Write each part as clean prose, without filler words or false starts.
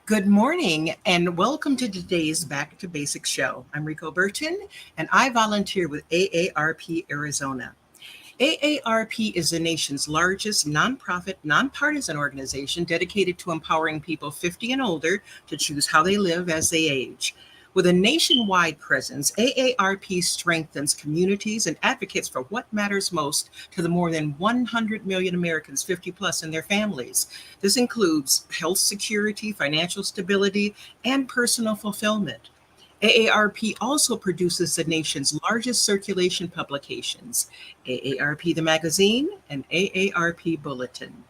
Good morning and welcome to today's Back to Basics show. I'm Rico Burton and I volunteer with AARP Arizona. AARP is the nation's largest nonprofit, nonpartisan organization dedicated to empowering people 50 and older to choose how they live as they age. With a nationwide presence, AARP strengthens communities and advocates for what matters most to the more than 100 million Americans 50 plus and their families. This includes health security, financial stability, and personal fulfillment. AARP also produces the nation's largest circulation publications, AARP the Magazine and AARP Bulletin.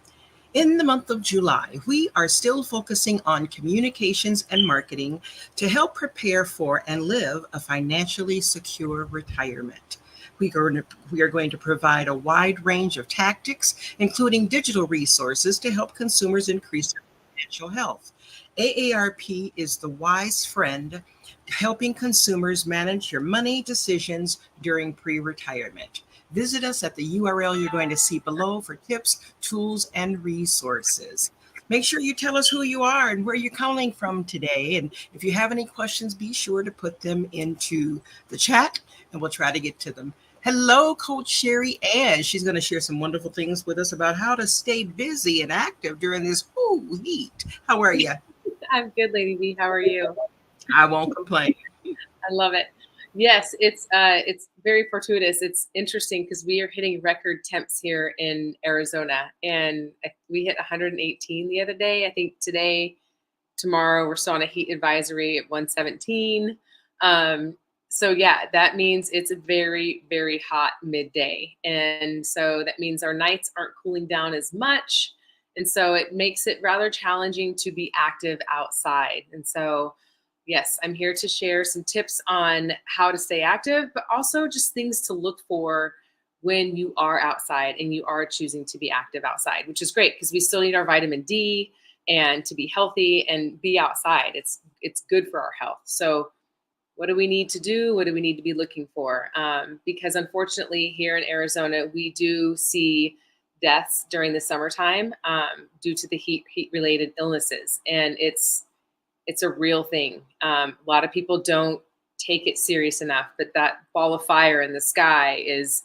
In the month of July, we are still focusing on communications and marketing to help prepare for and live a financially secure retirement. We are going to provide a wide range of tactics, including digital resources to help consumers increase their financial health. AARP is the wise friend helping consumers manage your money decisions during pre retirement. Visit us at the URL you're going to see below for tips, tools, and resources. Make sure you tell us who you are and where you're calling from today. And if you have any questions, be sure to put them into the chat and we'll try to get to them. Hello, Coach SheriAnne. She's going to share some wonderful things with us about how to stay busy and active during this heat. How are you? I'm good, Lady B. How are you? I won't complain. I love it. Yes, it's very fortuitous. It's interesting because we are hitting record temps here in Arizona, and we hit 118 the other day. I think today, tomorrow, we're still on a heat advisory at 117. So yeah, that means it's a very, very hot midday, and so that means our nights aren't cooling down as much, and so it makes it rather challenging to be active outside. And so yes, I'm here to share some tips on how to stay active, but also just things to look for when you are outside and you are choosing to be active outside, which is great because we still need our vitamin D and to be healthy and be outside. It's good for our health. So what do we need to do? What do we need to be looking for? Because unfortunately here in Arizona, we do see deaths during the summertime due to the heat related illnesses. And it's a real thing. A lot of people don't take it serious enough, but that ball of fire in the sky is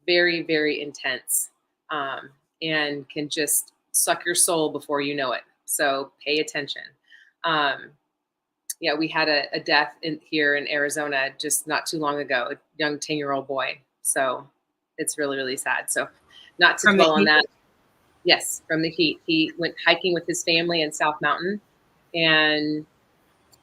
very, very intense and can just suck your soul before you know it. So pay attention. Yeah, we had a death here in Arizona just not too long ago, a young 10-year-old boy. So it's really, really sad. So not to From the dwell on heat. that. Yes, from the heat. He went hiking with his family in South Mountain, and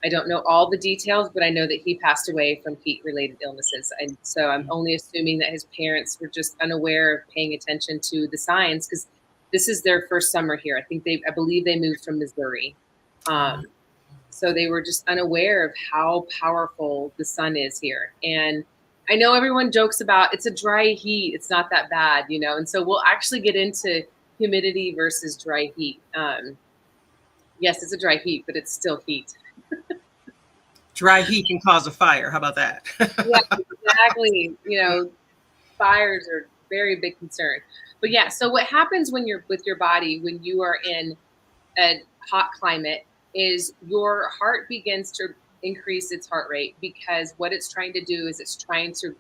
I don't know all the details, but I know that he passed away from heat-related illnesses. And so I'm only assuming that his parents were just unaware of paying attention to the signs because this is their first summer here. I believe they moved from Missouri. So they were just unaware of how powerful the sun is here. And I know everyone jokes about it's a dry heat. It's not that bad, and so we'll actually get into humidity versus dry heat. Yes, it's a dry heat, but it's still heat. Dry heat can cause a fire. How about that? Yeah, exactly. Fires are very big concern. But yeah, so what happens when you're with your body when you are in a hot climate is your heart begins to increase its heart rate because what it's trying to do is it's trying to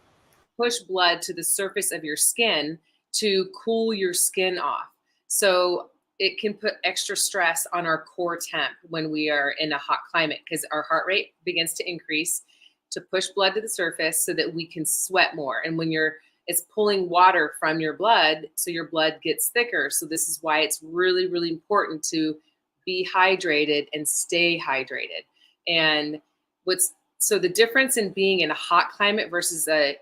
push blood to the surface of your skin to cool your skin off. So it can put extra stress on our core temp when we are in a hot climate because our heart rate begins to increase to push blood to the surface so that we can sweat more. And when it's pulling water from your blood, so your blood gets thicker. So this is why it's really, really important to be hydrated and stay hydrated. And so the difference in being in a hot climate versus a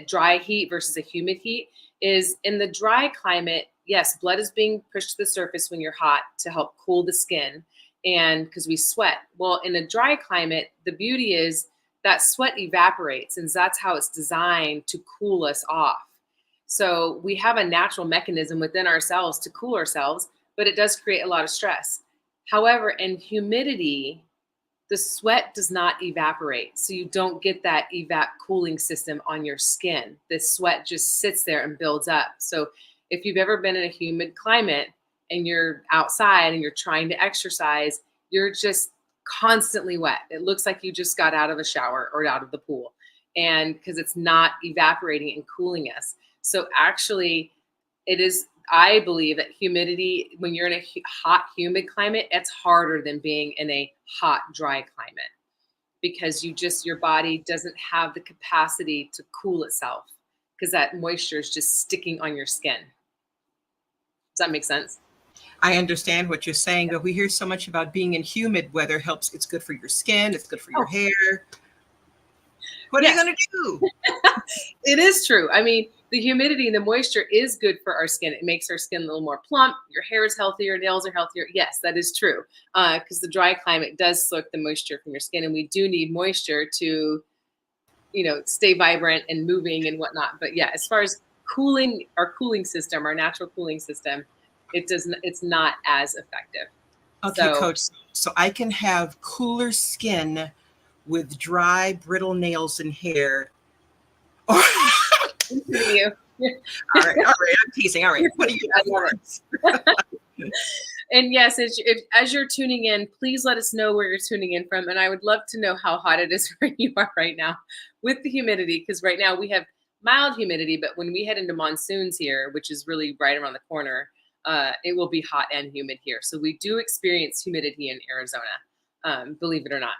dry heat versus a humid heat is in the dry climate, yes, blood is being pushed to the surface when you're hot to help cool the skin and because we sweat. Well, in a dry climate, the beauty is that sweat evaporates and that's how it's designed to cool us off. So we have a natural mechanism within ourselves to cool ourselves, but it does create a lot of stress. However, in humidity, the sweat does not evaporate. So you don't get that cooling system on your skin. The sweat just sits there and builds up. So if you've ever been in a humid climate and you're outside and you're trying to exercise, you're just constantly wet. It looks like you just got out of a shower or out of the pool, and because it's not evaporating and cooling us. So actually, it is, I believe that humidity, when you're in a hot, humid climate, it's harder than being in a hot, dry climate, because your body doesn't have the capacity to cool itself because that moisture is just sticking on your skin. Does that make sense? I understand what you're saying, but we hear so much about being in humid weather helps. It's good for your skin. It's good for your Oh, hair. What are you yes. going to do? It is true. I mean, the humidity and the moisture is good for our skin. It makes our skin a little more plump. Your hair is healthier, nails are healthier. Yes, that is true. Because the dry climate does soak the moisture from your skin, and we do need moisture to, stay vibrant and moving and whatnot. But yeah, as far as cooling, our cooling system, our natural cooling system, it's not as effective. Okay, So coach. So I can have cooler skin with dry, brittle nails and hair. All you. right, all right. I'm teasing. All right. What do you I have love for it. us? And yes, as you're tuning in, please let us know where you're tuning in from. And I would love to know how hot it is where you are right now with the humidity, because right now we have mild humidity, but when we head into monsoons here, which is really right around the corner, it will be hot and humid here. So we do experience humidity in Arizona, believe it or not.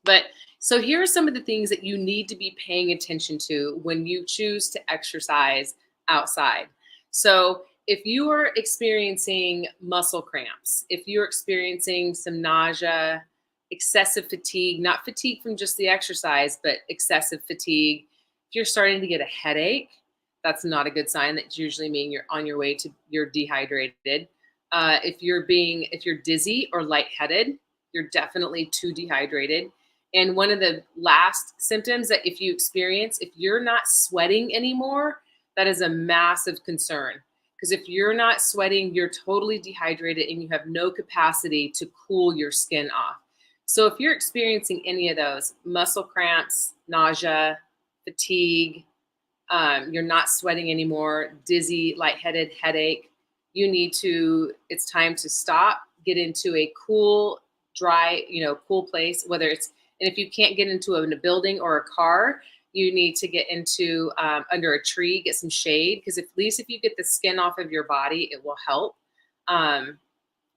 But so here are some of the things that you need to be paying attention to when you choose to exercise outside. So if you are experiencing muscle cramps, if you're experiencing some nausea, excessive fatigue, not fatigue from just the exercise, but excessive fatigue, if you're starting to get a headache, that's not a good sign. That usually means you're on your way to you're dehydrated. If you're dizzy or lightheaded, you're definitely too dehydrated. And one of the last symptoms that if you experience, if you're not sweating anymore, that is a massive concern. Because if you're not sweating, you're totally dehydrated and you have no capacity to cool your skin off. So if you're experiencing any of those muscle cramps, nausea, fatigue, you're not sweating anymore, dizzy, lightheaded, headache, it's time to stop, get into a cool, dry, cool place, whether it's, and if you can't get into a building or a car, you need to get into under a tree, get some shade, because at least if you get the skin off of your body, it will help.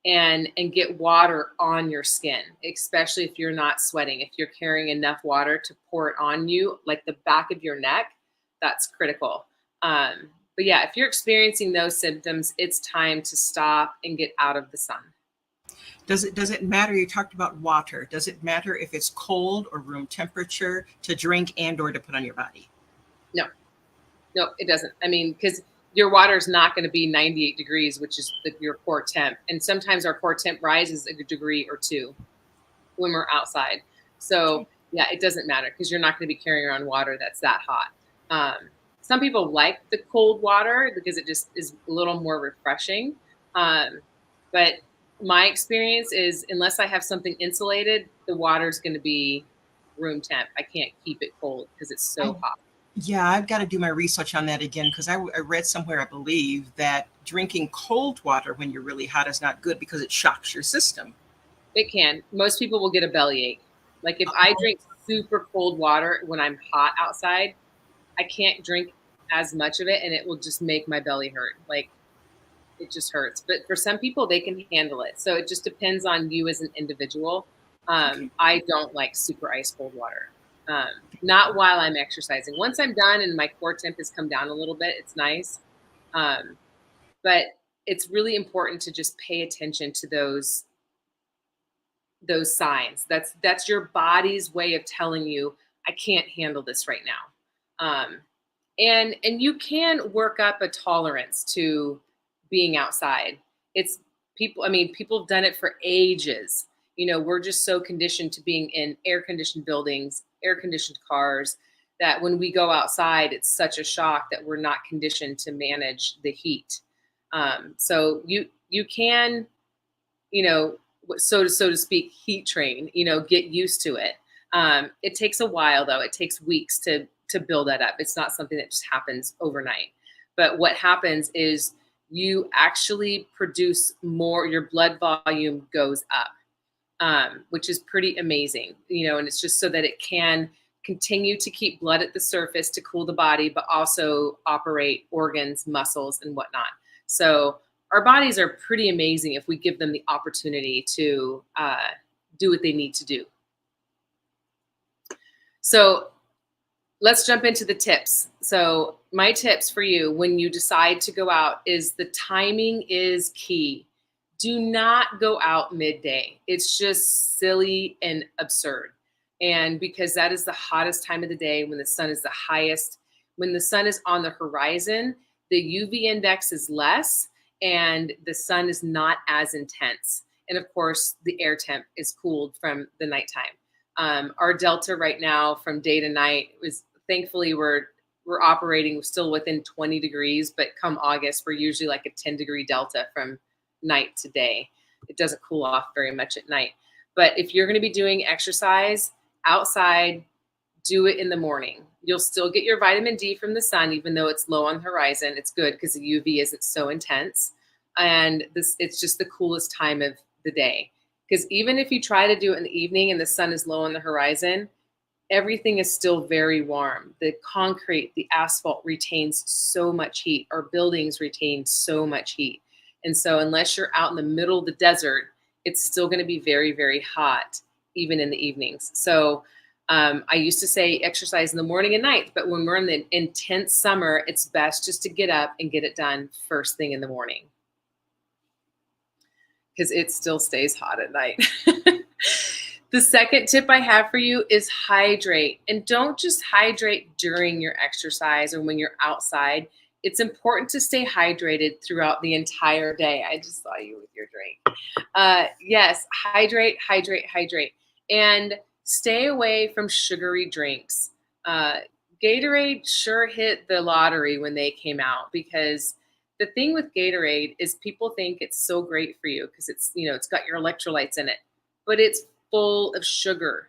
And get water on your skin, especially if you're not sweating. If you're carrying enough water to pour it on you, like the back of your neck, that's critical. But yeah, if you're experiencing those symptoms, it's time to stop and get out of the sun. Does it matter? You talked about water. Does it matter if it's cold or room temperature to drink and or to put on your body? No, it doesn't. I mean, because your water is not going to be 98 degrees, which is your core temp. And sometimes our core temp rises a degree or two when we're outside. So yeah, it doesn't matter because you're not going to be carrying around water that's that hot. Some people like the cold water because it just is a little more refreshing. But my experience is unless I have something insulated, the water is going to be room temp. I can't keep it cold because it's so hot. Yeah, I've got to do my research on that again because I read somewhere, I believe, that drinking cold water when you're really hot is not good because it shocks your system. It can. Most people will get a bellyache. Like if I drink super cold water when I'm hot outside, I can't drink as much of it and it will just make my belly hurt. Like it just hurts. But for some people, they can handle it. So it just depends on you as an individual. I don't like super ice cold water. Not while I'm exercising. Once I'm done and my core temp has come down a little bit, it's nice. But it's really important to just pay attention to those signs. That's your body's way of telling you, I can't handle this right now. And you can work up a tolerance to being outside. It's people, I mean, people have done it for ages. We're just so conditioned to being in air conditioned buildings, air conditioned cars, that when we go outside, it's such a shock that we're not conditioned to manage the heat. So you can, so to speak, heat train, get used to it. It takes a while though. It takes weeks to build that up. It's not something that just happens overnight. But what happens is you actually produce more, your blood volume goes up. which is pretty amazing, and it's just so that it can continue to keep blood at the surface to cool the body, but also operate organs, muscles, and whatnot. So our bodies are pretty amazing if we give them the opportunity to do what they need to do. So let's jump into the tips. So my tips for you when you decide to go out is the timing is key. Do not go out midday. It's just silly and absurd. And because that is the hottest time of the day, when the sun is the highest, when the sun is on the horizon, the UV index is less and the sun is not as intense. And of course, the air temp is cooled from the nighttime. Our delta right now from day to night is thankfully we're operating still within 20 degrees, but come August, we're usually like a 10-degree delta from night to day. It doesn't cool off very much at night. But if you're going to be doing exercise outside, do it in the morning. You'll still get your vitamin D from the sun, even though it's low on the horizon. It's good because the UV isn't so intense. And it's just the coolest time of the day. Because even if you try to do it in the evening and the sun is low on the horizon, everything is still very warm. The concrete, the asphalt retains so much heat. Our buildings retain so much heat. And so unless you're out in the middle of the desert, it's still going to be very, very hot, even in the evenings. So I used to say exercise in the morning and night, but when we're in the intense summer, it's best just to get up and get it done first thing in the morning, because it still stays hot at night. The second tip I have for you is hydrate. And don't just hydrate during your exercise or when you're outside. It's important to stay hydrated throughout the entire day. I just saw you with your drink. Yes, hydrate, hydrate, hydrate. And stay away from sugary drinks. Gatorade sure hit the lottery when they came out, because the thing with Gatorade is people think it's so great for you because it's got your electrolytes in it, but it's full of sugar.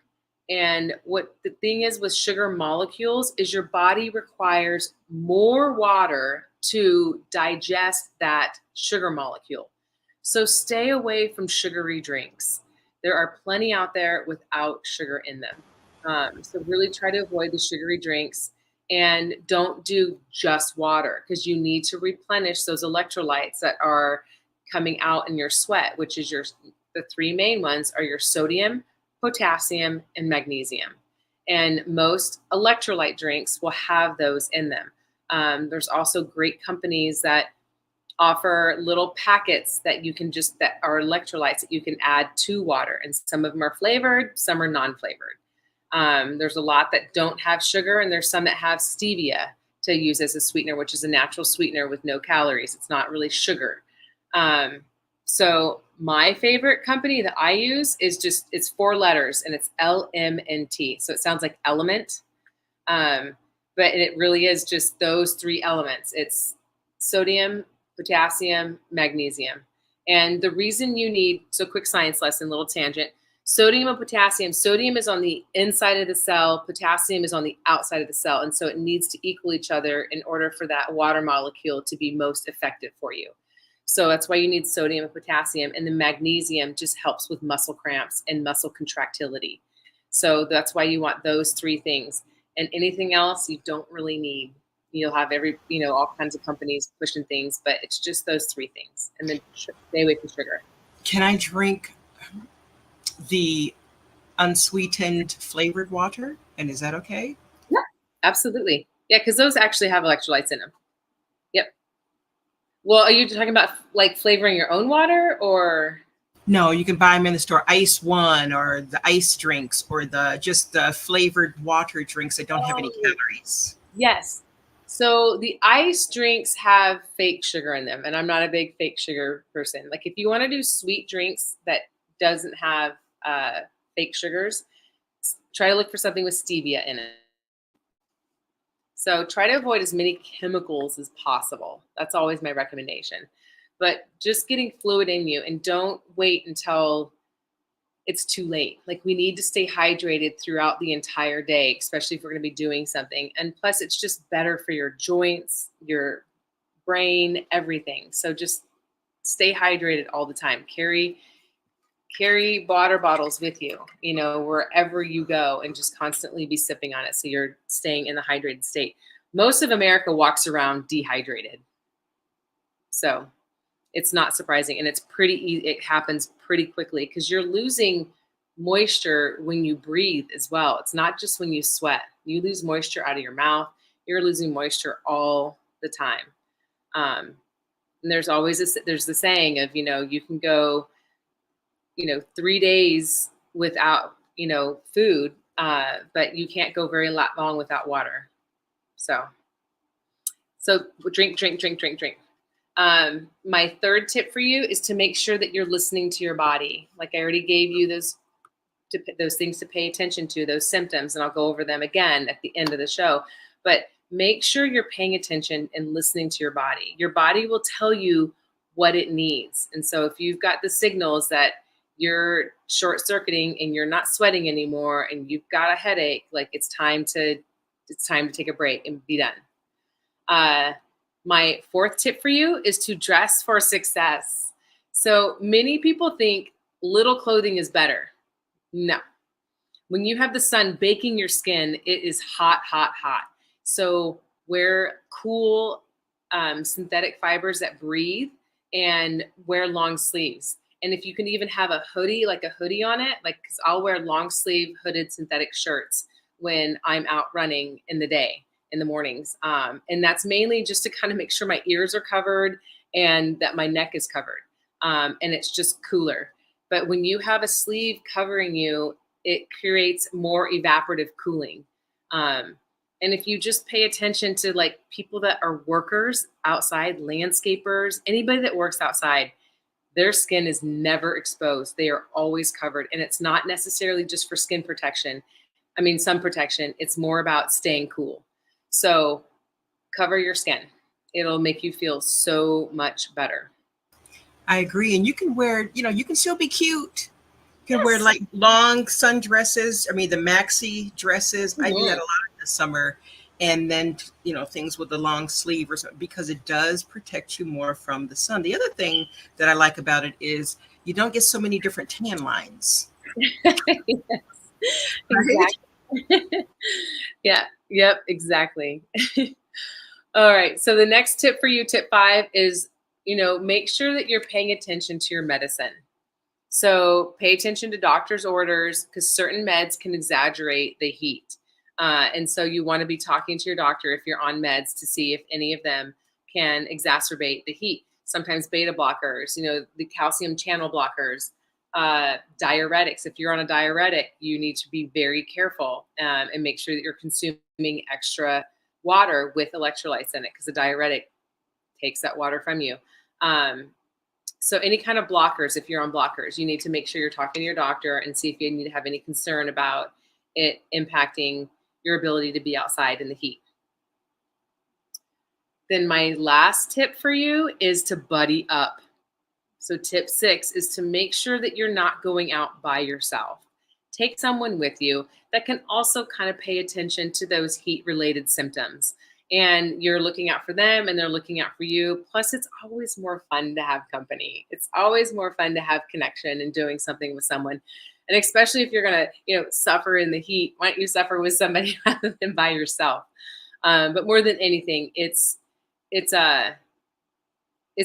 And what the thing is with sugar molecules is your body requires more water to digest that sugar molecule. So stay away from sugary drinks. There are plenty out there without sugar in them. So really try to avoid the sugary drinks, and don't do just water, because you need to replenish those electrolytes that are coming out in your sweat, which is the three main ones are your sodium, potassium, and magnesium. And most electrolyte drinks will have those in them. There's also great companies that offer little packets that are electrolytes that you can add to water. And some of them are flavored, some are non-flavored. There's a lot that don't have sugar, and there's some that have stevia to use as a sweetener, which is a natural sweetener with no calories. It's not really sugar. So my favorite company that I use it's 4 letters, and it's LMNT. So it sounds like element. But it really is just those 3 elements. It's sodium, potassium, magnesium. And the reason so quick science lesson, little tangent. Sodium and potassium. Sodium is on the inside of the cell. Potassium is on the outside of the cell. And so it needs to equal each other in order for that water molecule to be most effective for you. So that's why you need sodium and potassium. And the magnesium just helps with muscle cramps and muscle contractility. So that's why you want those 3 things. And anything else you don't really need. You'll have all kinds of companies pushing things, but it's just those 3 things. And then stay away from sugar. Can I drink the unsweetened flavored water? And is that okay? Yeah, absolutely. Yeah, because those actually have electrolytes in them. Yep. Well, are you talking about like flavoring your own water, or? No, you can buy them in the store. Ice One, or the ice drinks, or just the flavored water drinks that don't have any calories. Yes. So the ice drinks have fake sugar in them, and I'm not a big fake sugar person. Like if you want to do sweet drinks that doesn't have fake sugars, try to look for something with stevia in it. So try to avoid as many chemicals as possible. That's always my recommendation. But just getting fluid in you, and don't wait until it's too late. Like we need to stay hydrated throughout the entire day, especially if we're going to be doing something. And plus it's just better for your joints, your brain, everything. So just stay hydrated all the time. Carry carry water bottles with you, wherever you go, and just constantly be sipping on it so you're staying in the hydrated state. Most of America walks around dehydrated. So it's not surprising, and it's pretty easy. It happens pretty quickly because you're losing moisture when you breathe as well. It's not just when you sweat. You lose moisture out of your mouth. You're losing moisture all the time. And there's always there's the saying of, you can go, 3 days without, food, but you can't go very long without water. So drink, drink, drink, drink, drink. My third tip for you is to make sure that you're listening to your body. Like I already gave you those things to pay attention to, those symptoms, and I'll go over them again at the end of the show. But make sure you're paying attention and listening to your body. Your body will tell you what it needs. And so if you've got the signals that you're short circuiting and you're not sweating anymore and you've got a headache, like it's time to take a break and be done. My fourth tip for you is to dress for success. So many people think little clothing is better. No. When you have the sun baking your skin, it is hot, hot, hot. So wear cool synthetic fibers that breathe, and wear long sleeves. And if you can even have a hoodie, like a hoodie on it, because I'll wear long sleeve hooded synthetic shirts when I'm out running in the day, in the mornings. And that's mainly just to kind of make sure my ears are covered and that my neck is covered. And it's just cooler. But when you have a sleeve covering you, it creates more evaporative cooling. And if you just pay attention to like people that are workers outside, landscapers, anybody that works outside, their skin is never exposed. They are always covered. And it's not necessarily just for skin protection. I mean, sun protection. It's more about staying cool. So cover your skin. It'll make you feel so much better. I agree. And you can wear, you can still be cute. You can Yes. wear like long sundresses. I mean, the maxi dresses. Mm-hmm. I do that a lot in the summer. And then, things with the long sleeve or something, because it does protect you more from the sun. The other thing that I like about it is you don't get so many different tan lines. Yes. Exactly. Yeah. Yep. Exactly. All right. So the next tip for you, tip 5, is, make sure that you're paying attention to your medicine. So pay attention to doctor's orders, because certain meds can exaggerate the heat. And so you want to be talking to your doctor if you're on meds to see if any of them can exacerbate the heat. Sometimes beta blockers, the calcium channel blockers, diuretics. If you're on a diuretic, you need to be very careful and make sure that you're consuming extra water with electrolytes in it, because the diuretic takes that water from you. So any kind of blockers, if you're on blockers, you need to make sure you're talking to your doctor and see if you need to have any concern about it impacting your ability to be outside in the heat. Then my last tip for you is to buddy up. So tip 6 is to make sure that you're not going out by yourself. Take someone with you that can also kind of pay attention to those heat-related symptoms. And you're looking out for them and they're looking out for you. Plus, it's always more fun to have company. It's always more fun to have connection and doing something with someone. And especially if you're going to, suffer in the heat, why don't you suffer with somebody rather than by yourself? But more than anything, it's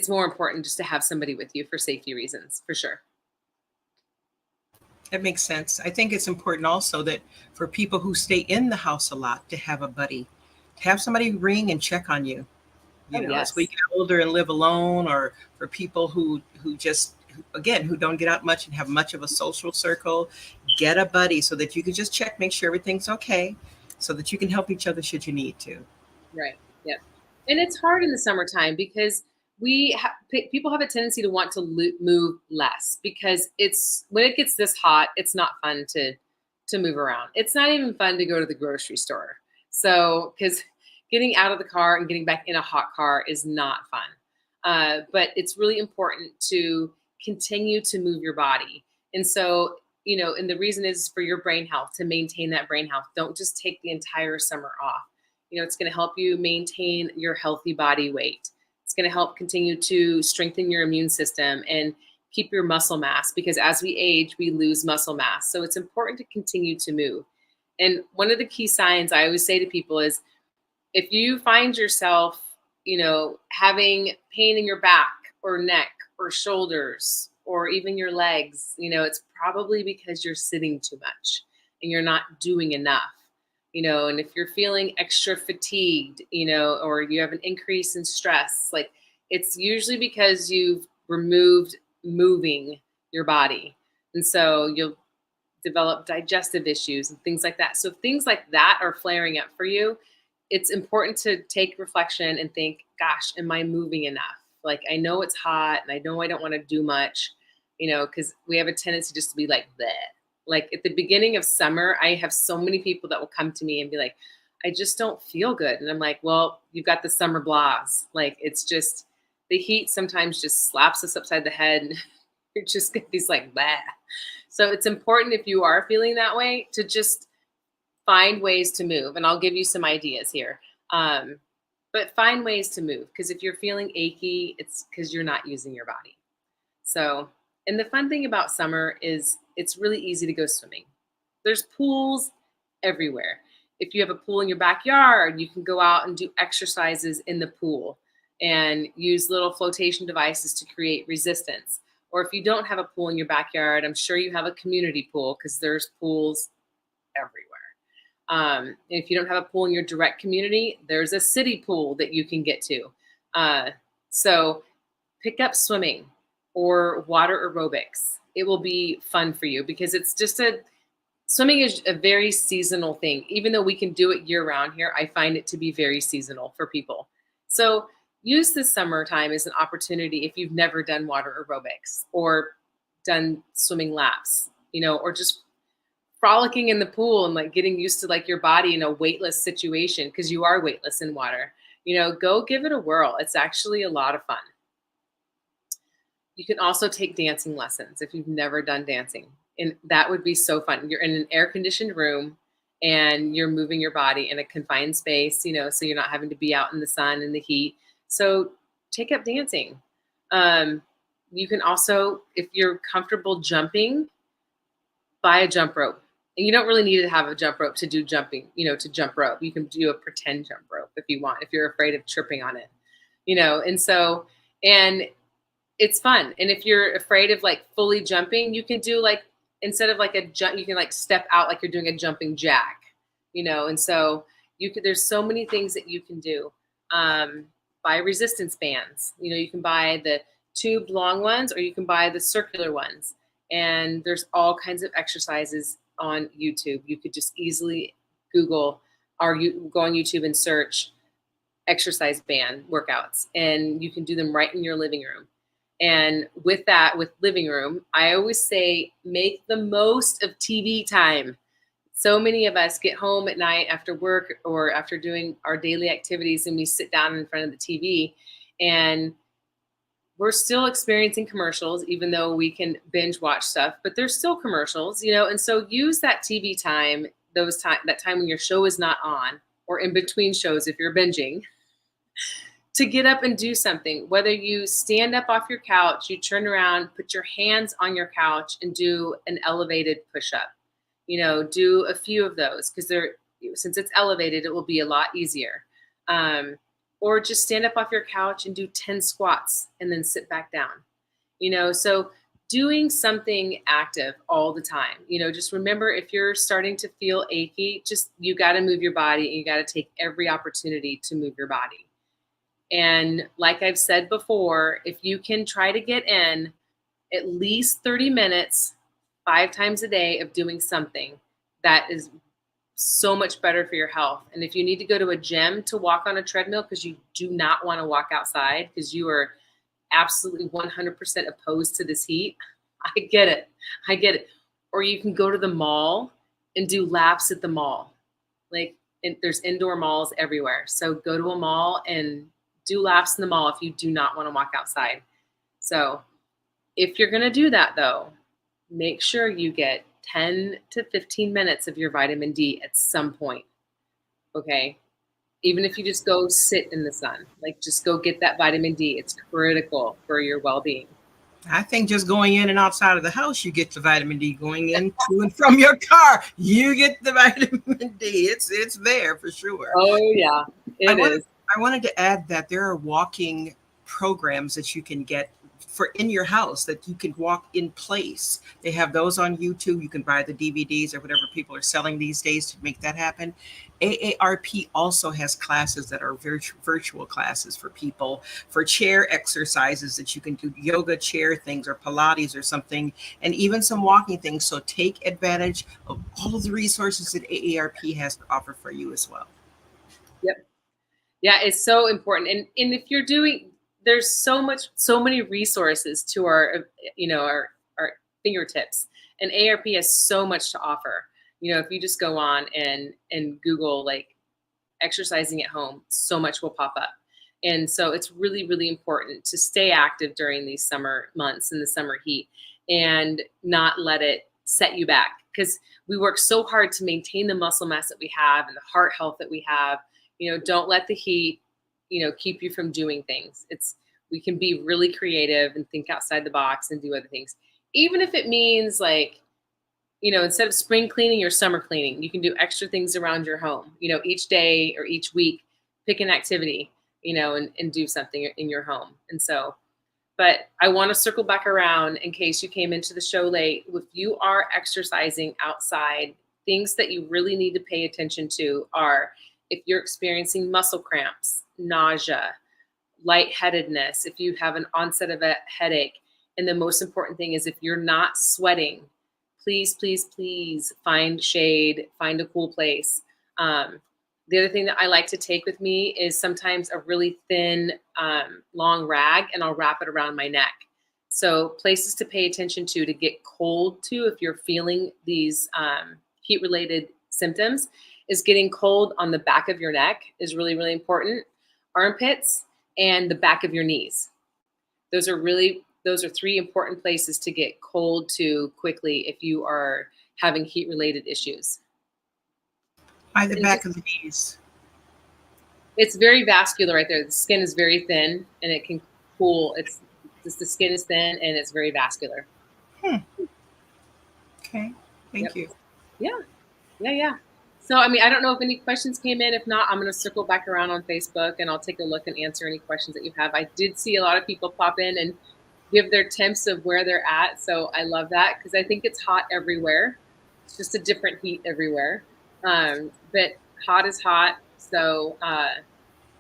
more important just to have somebody with you for safety reasons, for sure. That makes sense. I think it's important also that for people who stay in the house a lot, to have a buddy, to have somebody ring and check on you. Yes. As we get older and live alone, or for people who just, again, who don't get out much and have much of a social circle, get a buddy so that you can just check, make sure everything's okay, so that you can help each other should you need to. Right. Yep. And it's hard in the summertime because people have a tendency to want to move less, because when it gets this hot, it's not fun to move around. It's not even fun to go to the grocery store. So, because getting out of the car and getting back in a hot car is not fun. But it's really important to continue to move your body. And so, and the reason is for your brain health, to maintain that brain health. Don't just take the entire summer off. It's going to help you maintain your healthy body weight. It's going to help continue to strengthen your immune system and keep your muscle mass, because as we age, we lose muscle mass. So it's important to continue to move. And one of the key signs I always say to people is, if you find yourself, having pain in your back or neck or shoulders or even your legs, it's probably because you're sitting too much and you're not doing enough. And if you're feeling extra fatigued, or you have an increase in stress, like, it's usually because you've removed moving your body. And so you'll develop digestive issues and things like that. So if things like that are flaring up for you, it's important to take reflection and think, gosh, am I moving enough? Like, I know it's hot and I know I don't want to do much, because we have a tendency just to be like that. Like at the beginning of summer, I have so many people that will come to me and be like, I just don't feel good. And I'm like, well, you've got the summer blahs. Like, it's just the heat sometimes just slaps us upside the head and you just get these like, bah. So it's important, if you are feeling that way, to just find ways to move. And I'll give you some ideas here. But find ways to move, because if you're feeling achy, it's because you're not using your body. So, and the fun thing about summer is it's really easy to go swimming. There's pools everywhere. If you have a pool in your backyard, you can go out and do exercises in the pool and use little flotation devices to create resistance. Or if you don't have a pool in your backyard, I'm sure you have a community pool, because there's pools everywhere. If you don't have a pool in your direct community, there's a city pool that you can get to. So pick up swimming or water aerobics. It will be fun for you, because it's just swimming is a very seasonal thing. Even though we can do it year round here, I find it to be very seasonal for people. So use this summertime as an opportunity if you've never done water aerobics or done swimming laps, or just frolicking in the pool and like getting used to like your body in a weightless situation, because you are weightless in water. Go give it a whirl. It's actually a lot of fun. You can also take dancing lessons if you've never done dancing, and that would be so fun. You're in an air-conditioned room and you're moving your body in a confined space, so you're not having to be out in the sun and the heat. So take up dancing. You can also, if you're comfortable jumping, buy a jump rope. And you don't really need to have a jump rope to do jumping, to jump rope. You can do a pretend jump rope if you want, if you're afraid of tripping on it, and it's fun. And if you're afraid of like fully jumping, you can do like, instead of like a jump, you can like step out like you're doing a jumping jack, and so there's so many things that you can do. Buy resistance bands. You can buy the tubed long ones or you can buy the circular ones. And there's all kinds of exercises on YouTube. You could just easily Google or you go on YouTube and search exercise band workouts, and you can do them right in your living room. And with living room, I always say, make the most of TV time. So many of us get home at night after work or after doing our daily activities, and we sit down in front of the TV, and we're still experiencing commercials, even though we can binge watch stuff, but there's still commercials, and so use that TV time, that time when your show is not on, or in between shows if you're binging, to get up and do something. Whether you stand up off your couch, you turn around, put your hands on your couch and do an elevated push-up. Do a few of those, because since it's elevated, it will be a lot easier. Or just stand up off your couch and do 10 squats and then sit back down. So doing something active all the time. Just remember, if you're starting to feel achy, you got to move your body, and you got to take every opportunity to move your body. And like I've said before, if you can try to get in at least 30 minutes, 5 times a day of doing something, that is so much better for your health. And if you need to go to a gym to walk on a treadmill because you do not want to walk outside because you are absolutely 100% opposed to this heat, I get it. Or you can go to the mall and do laps at the mall. There's indoor malls everywhere. So go to a mall and do laps in the mall if you do not want to walk outside. So if you're going to do that, though, make sure you get 10 to 15 minutes of your vitamin D at some point. Okay. Even if you just go sit in the sun, just go get that vitamin D. It's critical for your well-being. I think just going in and outside of the house, you get the vitamin D. Going in to and from your car, you get the vitamin D. It's there for sure. Oh yeah, I it wanted is. I wanted to add that there are walking programs that you can get for in your house that you can walk in place. They have those on YouTube. You can buy the DVDs or whatever people are selling these days to make that happen. AARP also has classes that are virtual classes for people for chair exercises that you can do yoga chair things or Pilates or something, and even some walking things. So take advantage of all of the resources that AARP has to offer for you as well. Yep. Yeah, it's so important. And if you're doing, there's so many resources to our, our fingertips, and ARP has so much to offer. If you just go on and Google like exercising at home, so much will pop up. And so it's really, really important to stay active during these summer months and the summer heat, and not let it set you back, because we work so hard to maintain the muscle mass that we have and the heart health that we have. Don't let the heat, keep you from doing things. We can be really creative and think outside the box and do other things. Even if it means like, instead of spring cleaning or summer cleaning, you can do extra things around your home. Each day or each week, pick an activity, and do something in your home. And so, but I want to circle back around in case you came into the show late. If you are exercising outside, things that you really need to pay attention to are if you're experiencing muscle cramps, nausea, lightheadedness, if you have an onset of a headache. And the most important thing is if you're not sweating, please, please, please find shade, find a cool place. The other thing that I like to take with me is sometimes a really thin, long rag, and I'll wrap it around my neck. So places to pay attention to get cold to if you're feeling these heat-related symptoms is getting cold on the back of your neck is really, really important. Armpits and the back of your knees. Those are three important places to get cold to quickly if you are having heat-related issues. By the And back of the knees. it's very vascular right there. The skin is very thin and it can cool. It's just the skin is thin and it's very vascular. Hmm. Okay. Thank Yep. you. Yeah. Yeah. Yeah. So, I mean, I don't know if any questions came in. If not, I'm going to circle back around on Facebook and I'll take a look and answer any questions that you have. I did see a lot of people pop in and give their temps of where they're at. So I love that because I think it's hot everywhere. It's just a different heat everywhere. But hot is hot. So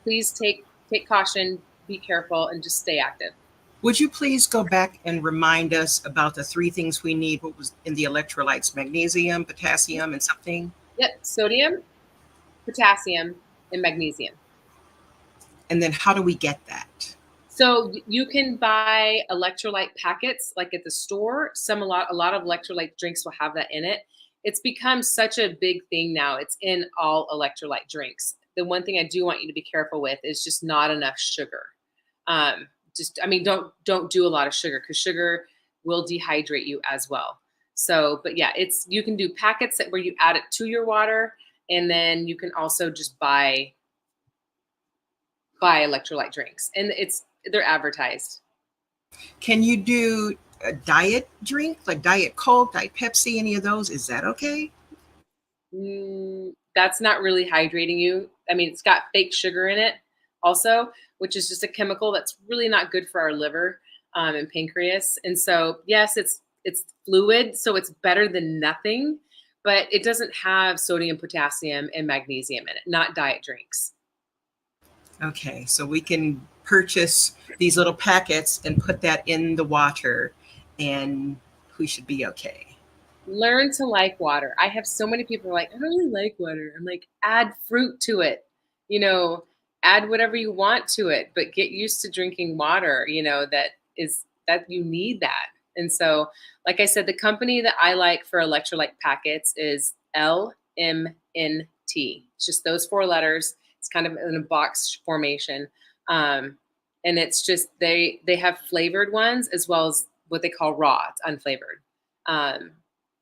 please take caution, be careful, and just stay active. Would you please go back and remind us about the three things we need? What was in the electrolytes? Magnesium, potassium, and something? Yep, sodium, potassium, and magnesium. And then how do we get that? So you can buy electrolyte packets like at the store. A lot of electrolyte drinks will have that in it. It's become such a big thing now. It's in all electrolyte drinks. The one thing I do want you to be careful with is just not enough sugar. I mean, don't do a lot of sugar because sugar will dehydrate you as well. So, but yeah, you can do packets where you add it to your water, and then you can also just buy electrolyte drinks, and they're advertised. Can you do a diet drink like Diet Coke, Diet Pepsi, any of those? Is that okay? That's not really hydrating you. I mean, it's got fake sugar in it also, which is just a chemical that's really not good for our liver and pancreas. And so, yes, it's fluid, so it's better than nothing, but it doesn't have sodium, potassium, and magnesium in it, not diet drinks. Okay, so we can purchase these little packets and put that in the water, and we should be okay. Learn to like water. I have so many people like, I don't really like water. I'm like, add fruit to it, you know, add whatever you want to it, but get used to drinking water, that you need that. And so, like I said, the company that I like for electrolyte packets is LMNT. It's just those four letters. It's kind of in a box formation. And it's just, they have flavored ones as well as what they call raw. It's unflavored.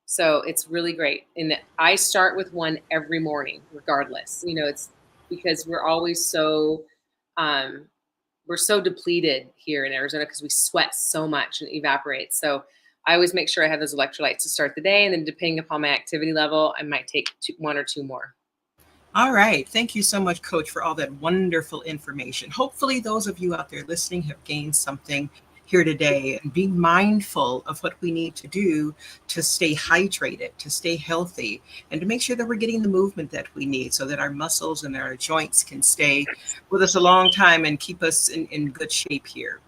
So it's really great. And I start with one every morning, regardless. It's because we're we're so depleted here in Arizona because we sweat so much and it evaporates. So I always make sure I have those electrolytes to start the day. And then depending upon my activity level, I might take one or two more. All right. Thank you so much, Coach, for all that wonderful information. Hopefully, those of you out there listening have gained something here today, and be mindful of what we need to do to stay hydrated, to stay healthy, and to make sure that we're getting the movement that we need so that our muscles and our joints can stay with us a long time and keep us in good shape here.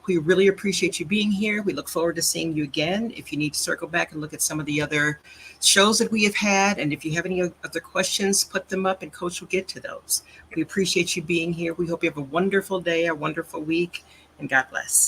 We really appreciate you being here. We look forward to seeing you again. If you need to circle back and look at some of the other shows that we have had, and if you have any other questions, put them up and Coach will get to those. We appreciate you being here. We hope you have a wonderful day, a wonderful week, and God bless.